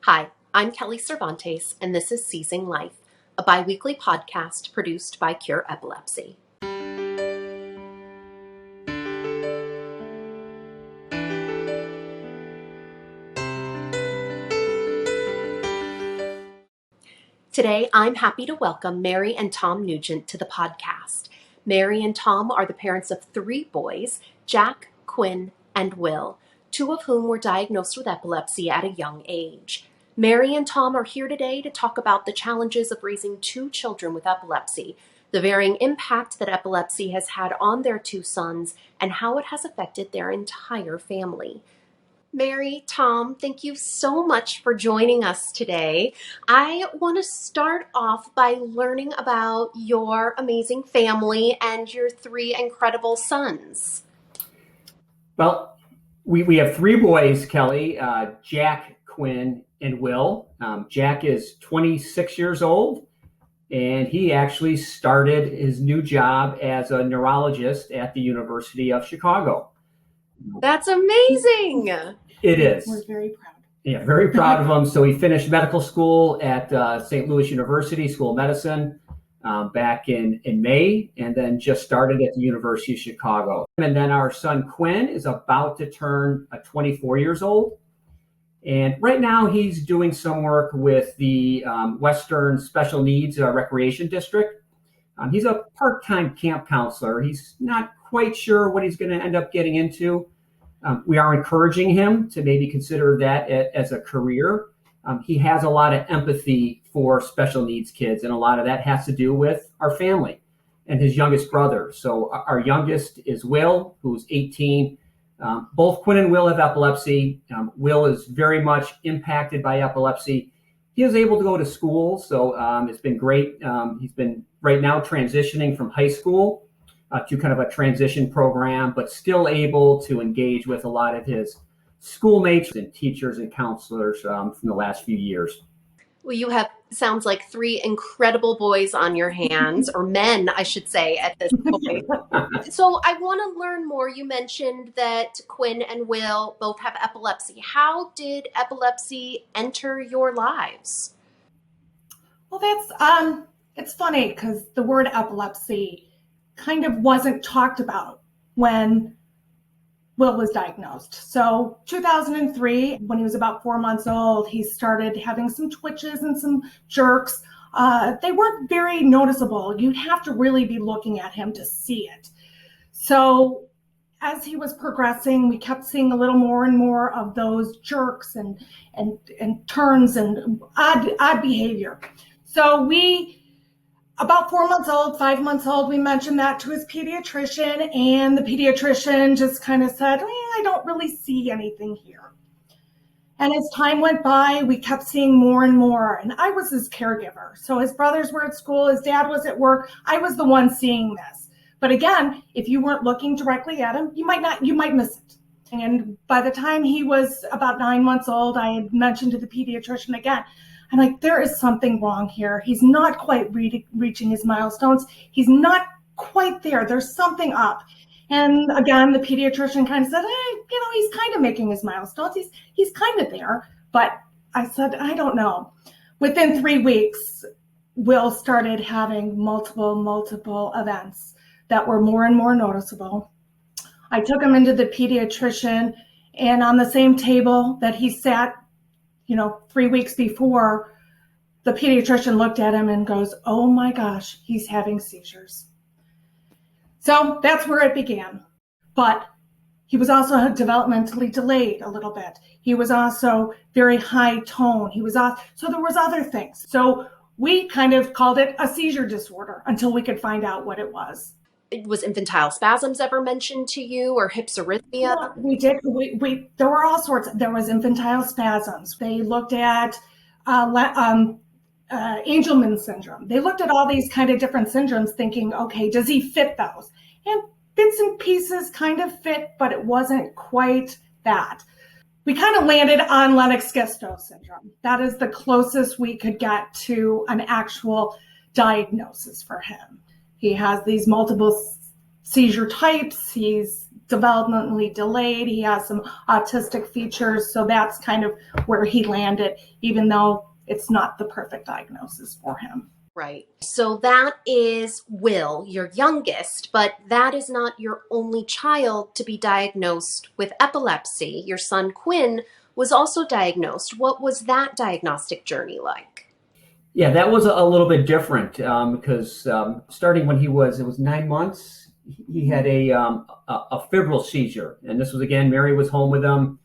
Hi, I'm Kelly Cervantes, and this is Seizing Life, a bi-weekly podcast produced by Cure Epilepsy. Today, I'm happy to welcome Mary and Tom Nugent to the podcast. Mary and Tom are the parents of 3 boys, Jack, Quinn, and Will, 2 of whom were diagnosed with epilepsy at a young age. Mary and Tom are here today to talk about the challenges of raising 2 children with epilepsy, the varying impact that epilepsy has had on their 2 sons, and how it has affected their entire family. Mary, Tom, thank you so much for joining us today. I want to start off by learning about your amazing family and your 3 incredible sons. Well, we have 3 boys, Kelly, Jack, Quinn, and Will. Jack is 26 years old, and he actually started his new job as a neurologist at the University of Chicago. That's amazing. It is. We're very proud. Yeah, very proud of him. So he finished medical school at St. Louis University School of Medicine back in May, and then just started at the University of Chicago. And then our son Quinn is about to turn 24 years old. And right now he's doing some work with the Western Special Needs Recreation District. He's a part-time camp counselor. He's not quite sure what he's going to end up getting into. We are encouraging him to maybe consider that as a career. He has a lot of empathy for special needs kids, and a lot of that has to do with our family and his youngest brother. So our youngest is Will, who's 18. Both Quinn and Will have epilepsy. Will is very much impacted by epilepsy. He is able to go to school, so it's been great. He's been right now transitioning from high school to kind of a transition program, but still able to engage with a lot of his schoolmates and teachers and counselors from the last few years. Well, you have, sounds like 3 incredible boys on your hands, or men, I should say, at this point. So I want to learn more. You mentioned that Quinn and Will both have epilepsy. How did epilepsy enter your lives? Well, it's funny because the word epilepsy kind of wasn't talked about when Will was diagnosed. So 2003, when he was about 4 months old, he started having some twitches and some jerks. They weren't very noticeable. You'd have to really be looking at him to see it. So as he was progressing, we kept seeing a little more and more of those jerks and turns and odd behavior. So about 4 months old, 5 months old, we mentioned that to his pediatrician, and the pediatrician just kind of said, I don't really see anything here. And as time went by, we kept seeing more and more, and I was his caregiver. So his brothers were at school, his dad was at work. I was the one seeing this. But again, if you weren't looking directly at him, you might miss it. And by the time he was about 9 months old, I had mentioned to the pediatrician again, I'm like, there is something wrong here. He's not quite reaching his milestones. He's not quite there. There's something up. And again, the pediatrician kind of said, he's kind of making his milestones. He's kind of there. But I said, I don't know. Within 3 weeks, Will started having multiple events that were more and more noticeable. I took him into the pediatrician, and on the same table that he sat 3 weeks before, the pediatrician looked at him and goes, oh my gosh, he's having seizures. So that's where it began. But he was also developmentally delayed a little bit. He was also very high tone. So there was other things. So we kind of called it a seizure disorder until we could find out what it was. Was infantile spasms ever mentioned to you, or hypsarrhythmia? Yeah, we did. There were all sorts. There was infantile spasms. They looked at Angelman syndrome. They looked at all these kind of different syndromes thinking, okay, does he fit those? And bits and pieces kind of fit, but it wasn't quite that. We kind of landed on Lennox-Gastaut syndrome. That is the closest we could get to an actual diagnosis for him. He has these multiple seizure types. He's developmentally delayed. He has some autistic features. So that's kind of where he landed, even though it's not the perfect diagnosis for him. Right. So that is Will, your youngest, but that is not your only child to be diagnosed with epilepsy. Your son Quinn was also diagnosed. What was that diagnostic journey like? Yeah, that was a little bit different because starting when it was 9 months, he had a febrile seizure. And this was, again, Mary was home with him.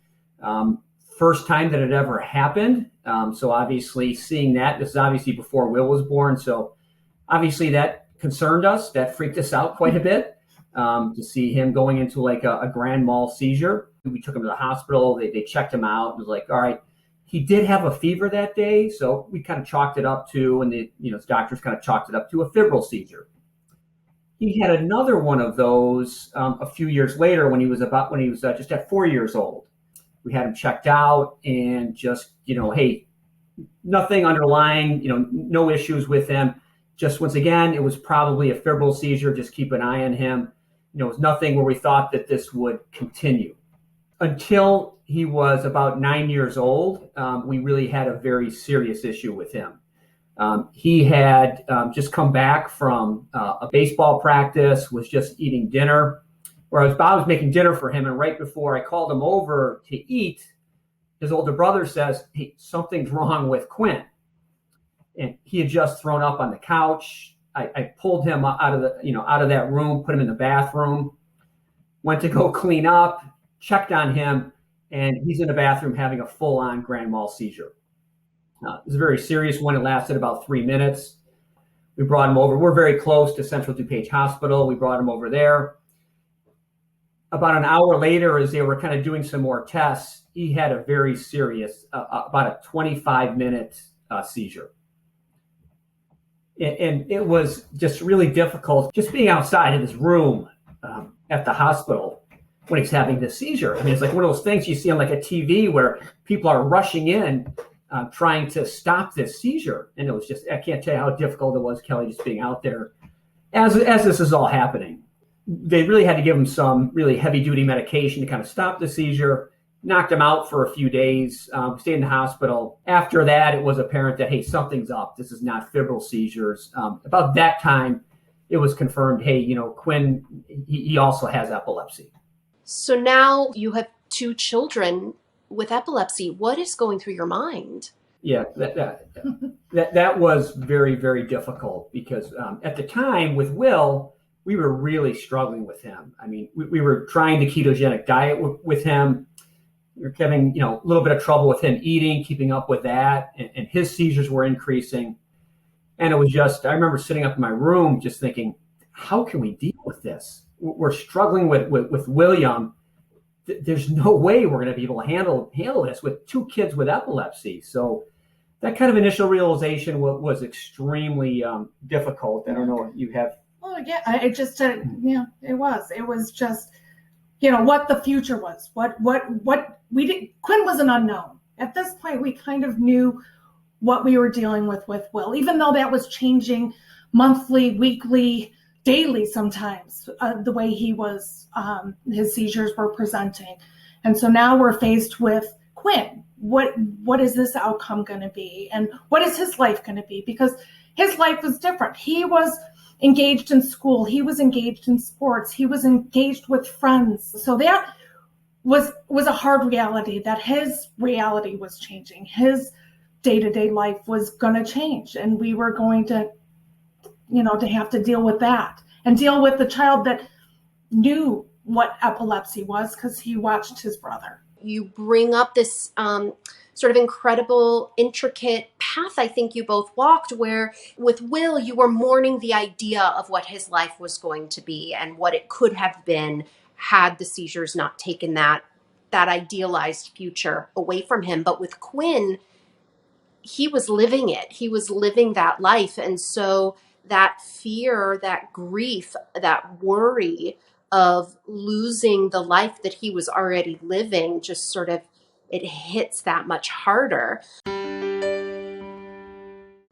First time that it ever happened. So obviously seeing that, this is obviously before Will was born. So obviously that concerned us. That freaked us out quite a bit to see him going into like a grand mal seizure. We took him to the hospital. They checked him out. It was like, all right, he did have a fever that day. So we kind of chalked it up to, and his doctors kind of chalked it up to a febrile seizure. He had another one of those a few years later when he was just at 4 years old. We had him checked out and just, hey, nothing underlying, no issues with him. Just once again, it was probably a febrile seizure. Just keep an eye on him. It was nothing where we thought that this would continue. Until he was about 9 years old, we really had a very serious issue with him. He had just come back from a baseball practice, was just eating dinner. Where I was making dinner for him, and right before I called him over to eat, his older brother says, "Hey, something's wrong with Quinn." And he had just thrown up on the couch. I pulled him out of that room, put him in the bathroom, went to go clean up, checked on him, and he's in the bathroom having a full-on grand mal seizure. It was a very serious one. It lasted about 3 minutes. We brought him over. We're very close to Central DuPage Hospital. We brought him over there. About an hour later, as they were kind of doing some more tests, he had a very serious, about a 25-minute seizure. And it was just really difficult just being outside of his room at the hospital when he's having this seizure. I mean, it's like one of those things you see on like a TV where people are rushing in trying to stop this seizure. And it was just, I can't tell you how difficult it was, Kelly, just being out there as this is all happening. They really had to give him some really heavy-duty medication to kind of stop the seizure, knocked him out for a few days, stayed in the hospital. After that, it was apparent that, hey, something's up. This is not febrile seizures. About that time, it was confirmed, hey, Quinn, he also has epilepsy. So now you have 2 children with epilepsy. What is going through your mind? Yeah, that was very, very difficult because at the time with Will, we were really struggling with him. I mean, we were trying the ketogenic diet with him. We were having, a little bit of trouble with him eating, keeping up with that, and his seizures were increasing. And it was just, I remember sitting up in my room just thinking, how can we deal with this? We're struggling with William. There's no way we're going to be able to handle this with 2 kids with epilepsy. So that kind of initial realization was extremely difficult. I don't know if you have. Oh yeah, it just it was just what the future was. What we did. Quinn was an unknown. At this point, we kind of knew what we were dealing with Will, even though that was changing monthly, weekly, daily sometimes, the way he was, his seizures were presenting. And so now we're faced with Quinn. What is this outcome going to be? And what is his life going to be? Because his life was different. He was engaged in school. He was engaged in sports. He was engaged with friends. So that was a hard reality, that his reality was changing. His day-to-day life was going to change. And we were going to, to have to deal with that and deal with the child that knew what epilepsy was because he watched his brother. You bring up this sort of incredible, intricate path I think you both walked, where with Will, you were mourning the idea of what his life was going to be and what it could have been had the seizures not taken that idealized future away from him. But with Quinn, he was living it. He was living that life. And so that fear, that grief, that worry of losing the life that he was already living just sort of, it hits that much harder.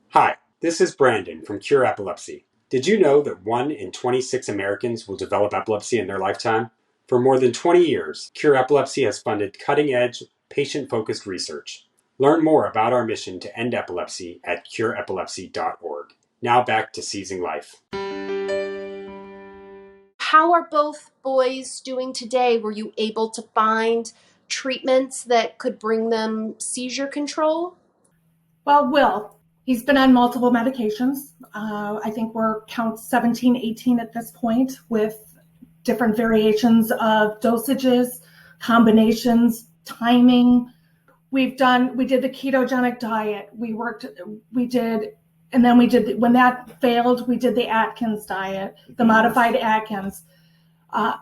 Hi, this is Brandon from Cure Epilepsy. Did you know that 1 in 26 Americans will develop epilepsy in their lifetime? For more than 20 years, Cure Epilepsy has funded cutting-edge, patient-focused research. Learn more about our mission to end epilepsy at cureepilepsy.org. Now back to Seizing Life. How are both boys doing today? Were you able to find treatments that could bring them seizure control? Well, Will, he's been on multiple medications. I think we're count 17, 18 at this point, with different variations of dosages, combinations, timing. We did the ketogenic diet. When that failed, we did the Atkins diet, the modified Atkins.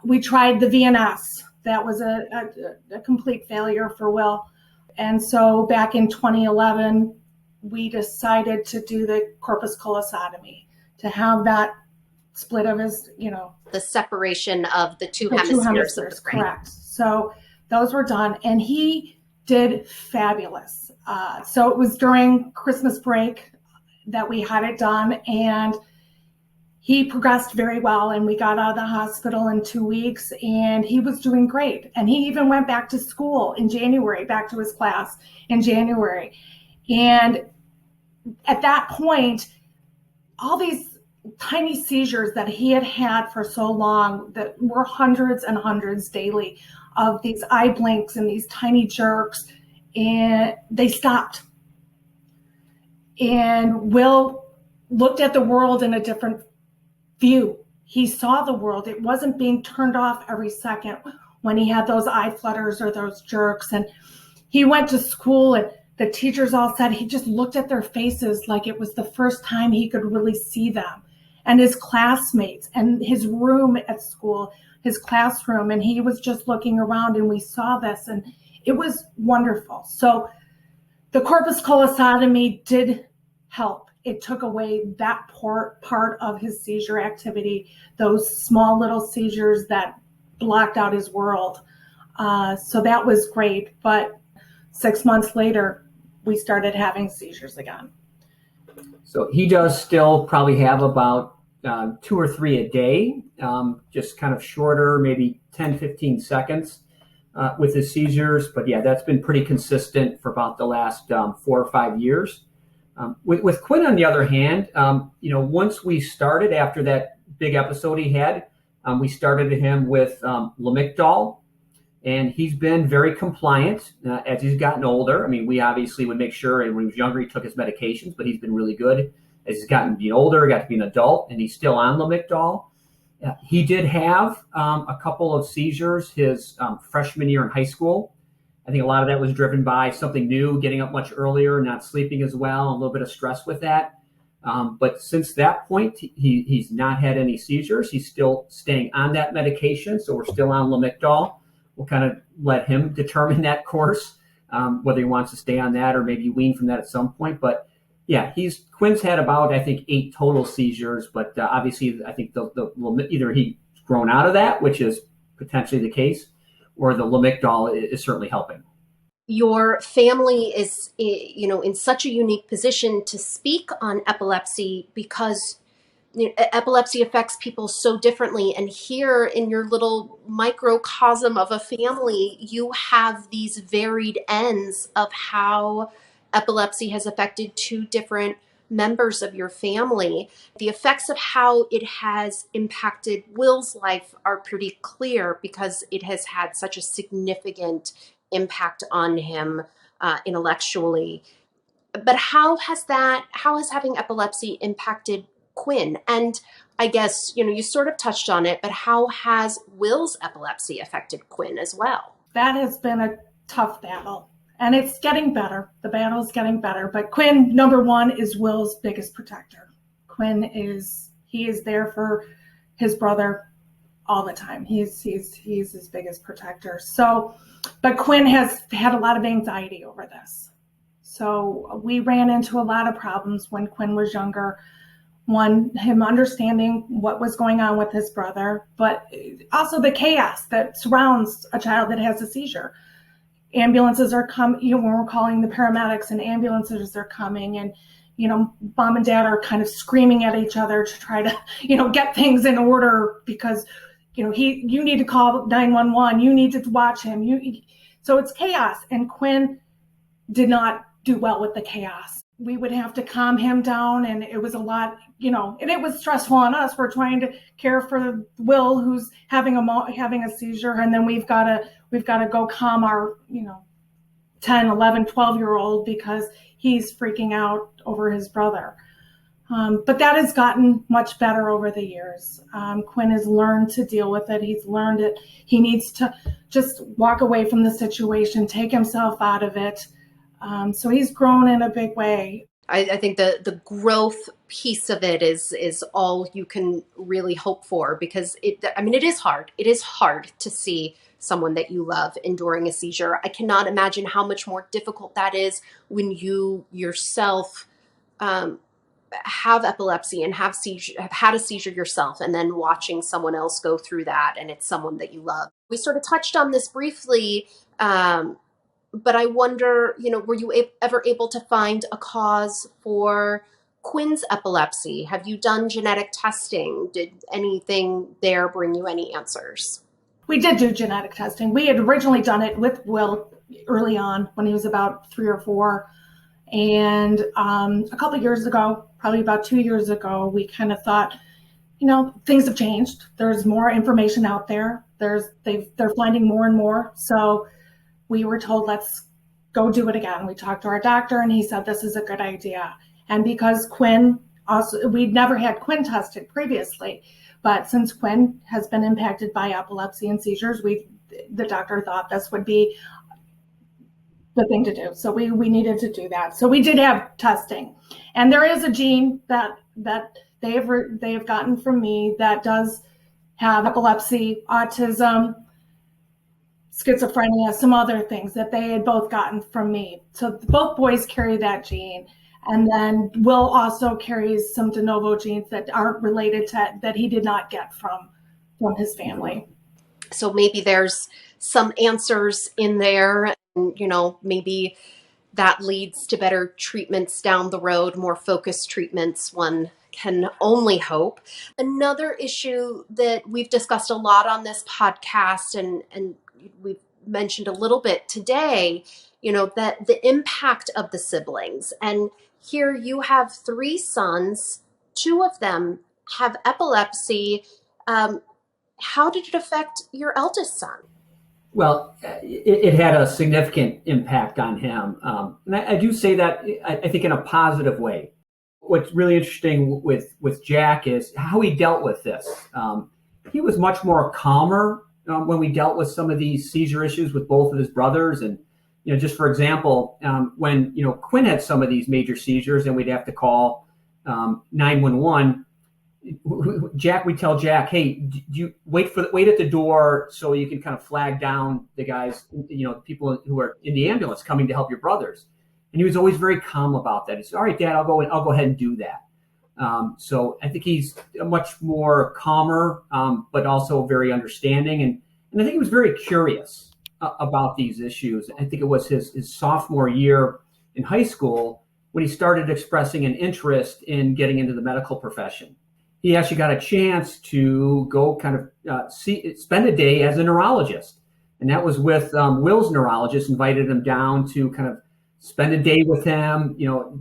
We tried the VNS. That was a complete failure for Will. And so back in 2011, we decided to do the corpus callosotomy, to have that split of his, The separation of the two two hemispheres of the brain. Correct. So those were done, and he did fabulous. So it was during Christmas break that we had it done, and he progressed very well, and we got out of the hospital in 2 weeks, and he was doing great. And he even went back to school in January, back to his class in January. And at that point, all these tiny seizures that he had had for so long, that were hundreds and hundreds daily, of these eye blinks and these tiny jerks, and they stopped. And Will looked at the world in a different view. He saw the world. It wasn't being turned off every second when he had those eye flutters or those jerks. And he went to school, and the teachers all said he just looked at their faces like it was the first time he could really see them. And his classmates and his room at school, his classroom, and he was just looking around, and we saw this, and it was wonderful. So the corpus callosotomy did help. It took away that part of his seizure activity, those small little seizures that blocked out his world. So that was great. But 6 months later, we started having seizures again. So he does still probably have about 2 or 3 a day, just kind of shorter, maybe 10, 15 seconds with his seizures. But yeah, that's been pretty consistent for about the last 4 or 5 years. With Quinn, on the other hand, once we started, after that big episode he had, we started him with Lamictal, and he's been very compliant as he's gotten older. I mean, we obviously would make sure, and when he was younger, he took his medications, but he's been really good as he's gotten to be older, got to be an adult, and he's still on Lamictal. He did have a couple of seizures his freshman year in high school. I think a lot of that was driven by something new, getting up much earlier, not sleeping as well, a little bit of stress with that. But since that point, he's not had any seizures. He's still staying on that medication, so we're still on Lamictal. We'll kind of let him determine that course, whether he wants to stay on that or maybe wean from that at some point. But yeah, Quinn's had about, I think, 8 total seizures, but obviously I think either he's grown out of that, which is potentially the case, or the Lamictal is certainly helping. Your family is, in such a unique position to speak on epilepsy because epilepsy affects people so differently. And here in your little microcosm of a family, you have these varied ends of how epilepsy has affected 2 different members of your family. The effects of how it has impacted Will's life are pretty clear because it has had such a significant impact on him intellectually. But how has having epilepsy impacted Quinn? And I guess, you sort of touched on it, but how has Will's epilepsy affected Quinn as well? That has been a tough battle. And it's getting better. The battle's getting better. But Quinn, number one, is Will's biggest protector. Quinn is there for his brother all the time. He's his biggest protector. So, but Quinn has had a lot of anxiety over this. So we ran into a lot of problems when Quinn was younger. One, him understanding what was going on with his brother, but also the chaos that surrounds a child that has a seizure. Ambulances are coming, when we're calling the paramedics, and ambulances are coming, and, mom and dad are kind of screaming at each other to try to, get things in order because you need to call 911. You need to watch him. So it's chaos. And Quinn did not do well with the chaos. We would have to calm him down, and it was a lot, and it was stressful on us. We're trying to care for Will, who's having a seizure, and then we've got to go calm our 10, 11, 12-year-old because he's freaking out over his brother. But that has gotten much better over the years. Quinn has learned to deal with it. He's learned it. He needs to just walk away from the situation, take himself out of it. So he's grown in a big way. I think the growth piece of it is all you can really hope for, because it is hard. It is hard to see someone that you love enduring a seizure. I cannot imagine how much more difficult that is when you yourself have epilepsy and have had a seizure yourself, and then watching someone else go through that, and it's someone that you love. We sort of touched on this briefly, but I wonder, were you ever able to find a cause for Quinn's epilepsy? Have you done genetic testing? Did anything there bring you any answers? We did do genetic testing. We had originally done it with Will early on when he was about 3 or 4. And a couple of years ago, probably about 2 years ago, we kind of thought, things have changed. There's more information out there. They're finding more and more. So we were told, let's go do it again. We talked to our doctor, and he said, this is a good idea. And because Quinn we'd never had Quinn tested previously, but since Quinn has been impacted by epilepsy and seizures, the doctor thought this would be the thing to do. So we needed to do that. So we did have testing, and there is a gene that they have gotten from me that does have epilepsy, autism, schizophrenia, some other things that they had both gotten from me. So both boys carry that gene. And then Will also carries some de novo genes that aren't related to, that he did not get from his family. So maybe there's some answers in there, and, maybe that leads to better treatments down the road, more focused treatments, one can only hope. Another issue that we've discussed a lot on this podcast, and we've mentioned a little bit today, that the impact of the siblings. And here you have 3 sons, 2 of them have epilepsy. How did it affect your eldest son? Well, it had a significant impact on him. And I do say that, I think, in a positive way. What's really interesting with Jack is how he dealt with this. He was much more calmer when we dealt with some of these seizure issues with both of his brothers. And, just for example, when, Quinn had some of these major seizures and we'd have to call 911, we tell Jack, hey, do you wait at the door so you can kind of flag down the guys, people who are in the ambulance coming to help your brothers. And he was always very calm about that. He said, all right, Dad, I'll go ahead and do that. So I think he's much more calmer, but also very understanding. And I think he was very curious about these issues. I think it was his sophomore year in high school when he started expressing an interest in getting into the medical profession. He actually got a chance to go kind of spend a day as a neurologist. And that was with Will's neurologist, invited him down to kind of spend a day with him,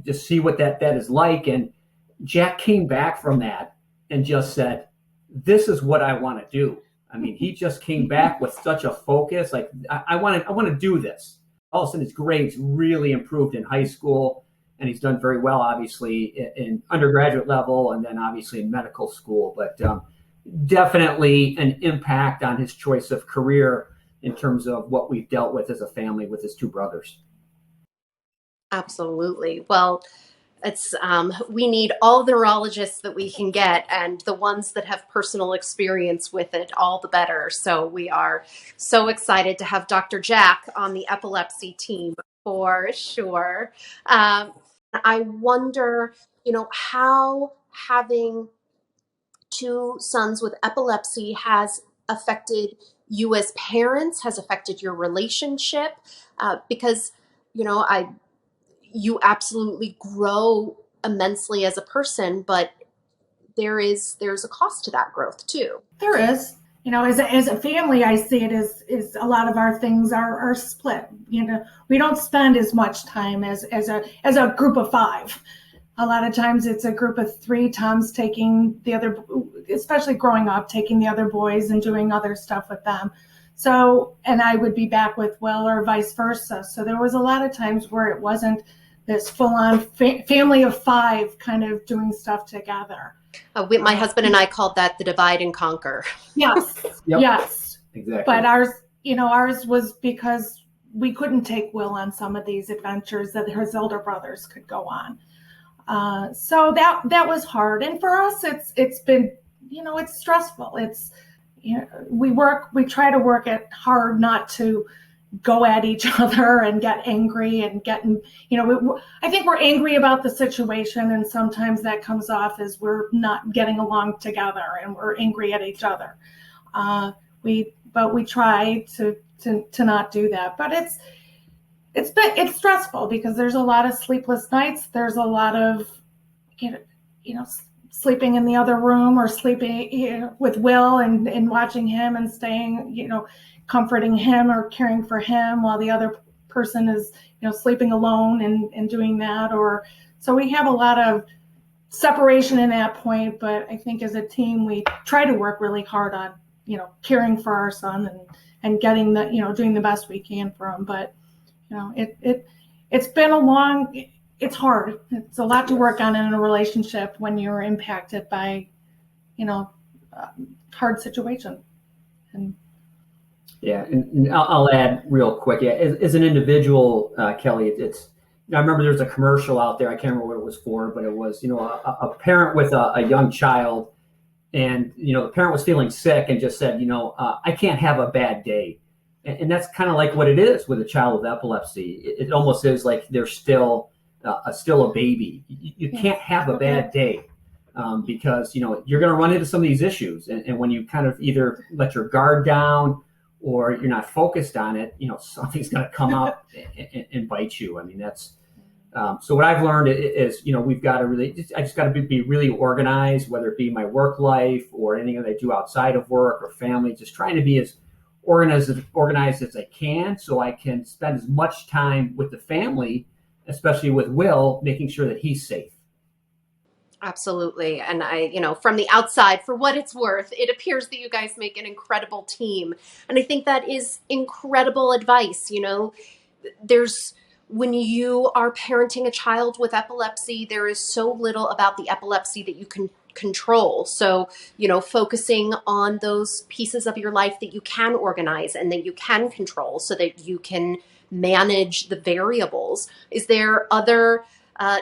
just see what that is like. And Jack came back from that and just said, this is what I want to do. I mean, he just came back with such a focus. Like, I want to do this. All of a sudden, his grades really improved in high school. And he's done very well, obviously, in undergraduate level and then obviously in medical school. But definitely an impact on his choice of career in terms of what we've dealt with as a family with his 2 brothers. Absolutely. Well, it's we need all the neurologists that we can get, and the ones that have personal experience with it, all the better. So we are so excited to have Dr. Jack on the epilepsy team for sure. I wonder, how having 2 sons with epilepsy has affected you as parents, has affected your relationship, because, you absolutely grow immensely as a person, but there's a cost to that growth too. There is. as a family, I see it as a lot of our things are split. We don't spend as much time as a group of five. A lot of times it's a group of three. Tom's taking the other, especially growing up, taking the other boys and doing other stuff with them. So, and I would be back with Will or vice versa. So there was a lot of times where it wasn't this full-on family of five kind of doing stuff together. My husband and I called that the divide and conquer. Yes, Yep. yes. Exactly. But ours was because we couldn't take Will on some of these adventures that his older brothers could go on. So that was hard. And for us, it's been, it's stressful. It's, we try to work it hard not to go at each other and get angry and getting, I think we're angry about the situation. And sometimes that comes off as we're not getting along together and we're angry at each other. But we try to not do that. But it's stressful because there's a lot of sleepless nights. There's a lot of, sleeping in the other room or sleeping with Will and watching him and staying, comforting him or caring for him while the other person is, sleeping alone and doing that. So we have a lot of separation in that point. But I think as a team, we try to work really hard on, caring for our son and getting doing the best we can for him. But it's been it's hard. It's a lot to work on in a relationship when you're impacted by, hard situation. And yeah, and I'll add real quick. Yeah, as an individual, Kelly, it's. I remember there's a commercial out there. I can't remember what it was for, but it was, a parent with a young child, and the parent was feeling sick and just said, I can't have a bad day. And that's kind of like what it is with a child with epilepsy. It almost is like they're still a baby. You can't have a bad day because you're going to run into some of these issues. And when you kind of either let your guard down or you're not focused on it, something's going to come up and bite you. I mean, that's so what I've learned is we've got to I just got to be really organized, whether it be my work life or anything that I do outside of work or family. Just trying to be as organized as I can so I can spend as much time with the family, especially with Will, making sure that he's safe. Absolutely. And from the outside, for what it's worth, it appears that you guys make an incredible team. And I think that is incredible advice. When you are parenting a child with epilepsy, there is so little about the epilepsy that you can control. So, focusing on those pieces of your life that you can organize and that you can control so that you can manage the variables. Is there other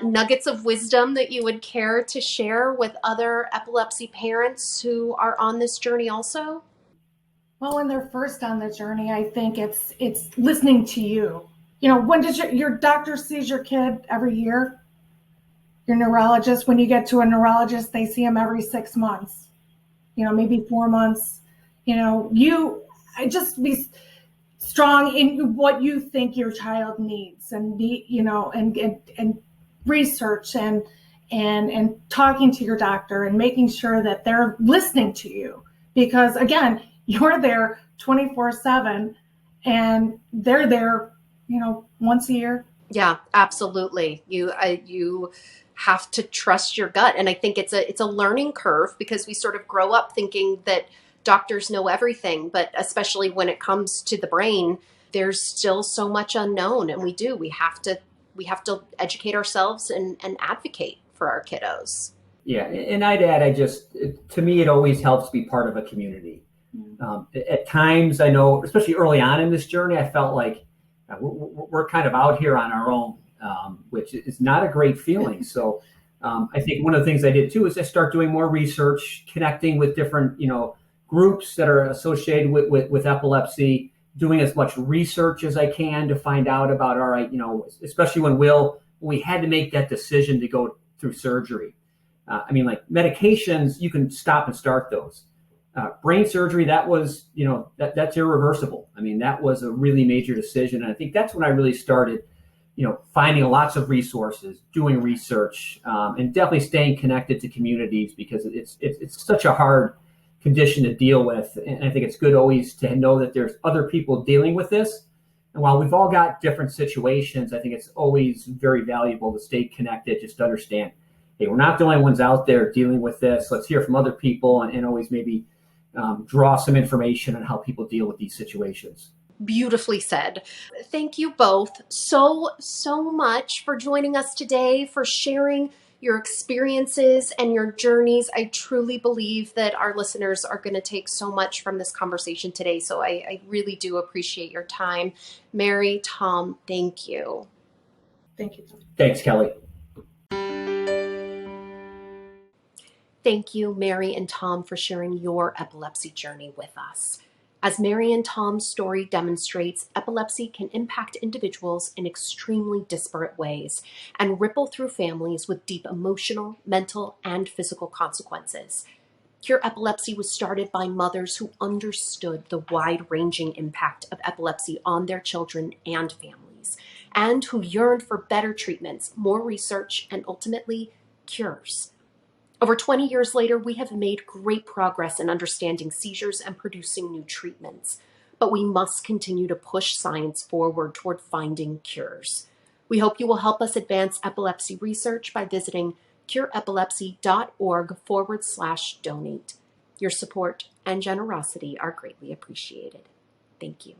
nuggets of wisdom that you would care to share with other epilepsy parents who are on this journey also? Well, when they're first on the journey, I think it's listening to you. When does your doctor sees your kid every year? Your neurologist, when you get to a neurologist, they see him every 6 months, maybe 4 months. Just be strong in what you think your child needs and and research and talking to your doctor and making sure that they're listening to you, because again, you're there 24/7 and they're there, once a year. Yeah, absolutely. You have to trust your gut. And I think it's a learning curve because we sort of grow up thinking that doctors know everything, but especially when it comes to the brain, there's still so much unknown. And we have to educate ourselves and advocate for our kiddos. Yeah. And I'd add, to me, it always helps be part of a community. At times, I know, especially early on in this journey, I felt like we're kind of out here on our own, which is not a great feeling. So I think one of the things I did too is I start doing more research, connecting with different, groups that are associated with epilepsy, doing as much research as I can to find out about, all right, especially when we had to make that decision to go through surgery. Like medications, you can stop and start those. Brain surgery, that was, that's irreversible. That was a really major decision. And I think that's when I really started, finding lots of resources, doing research, and definitely staying connected to communities, because it's such a hard condition to deal with. And I think it's good always to know that there's other people dealing with this. And while we've all got different situations, I think it's always very valuable to stay connected, just to understand, hey, we're not the only ones out there dealing with this. Let's hear from other people and always maybe draw some information on how people deal with these situations. Beautifully said. Thank you both so much for joining us today, for sharing your experiences and your journeys. I truly believe that our listeners are going to take so much from this conversation today. So I really do appreciate your time. Mary, Tom, thank you. Thank you. Thanks, Kelly. Thank you, Mary and Tom, for sharing your epilepsy journey with us. As Mary and Tom's story demonstrates, epilepsy can impact individuals in extremely disparate ways and ripple through families with deep emotional, mental, and physical consequences. Cure Epilepsy was started by mothers who understood the wide-ranging impact of epilepsy on their children and families, and who yearned for better treatments, more research, and ultimately, cures. Over 20 years later, we have made great progress in understanding seizures and producing new treatments, but we must continue to push science forward toward finding cures. We hope you will help us advance epilepsy research by visiting cureepilepsy.org/donate. Your support and generosity are greatly appreciated. Thank you.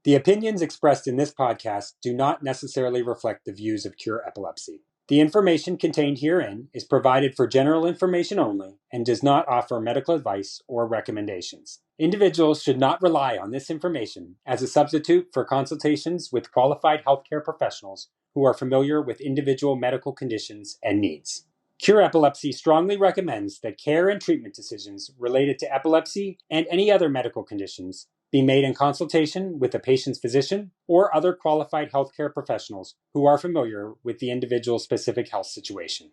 The opinions expressed in this podcast do not necessarily reflect the views of Cure Epilepsy. The information contained herein is provided for general information only and does not offer medical advice or recommendations. Individuals should not rely on this information as a substitute for consultations with qualified healthcare professionals who are familiar with individual medical conditions and needs. Cure Epilepsy strongly recommends that care and treatment decisions related to epilepsy and any other medical conditions be made in consultation with the patient's physician or other qualified healthcare professionals who are familiar with the individual's specific health situation.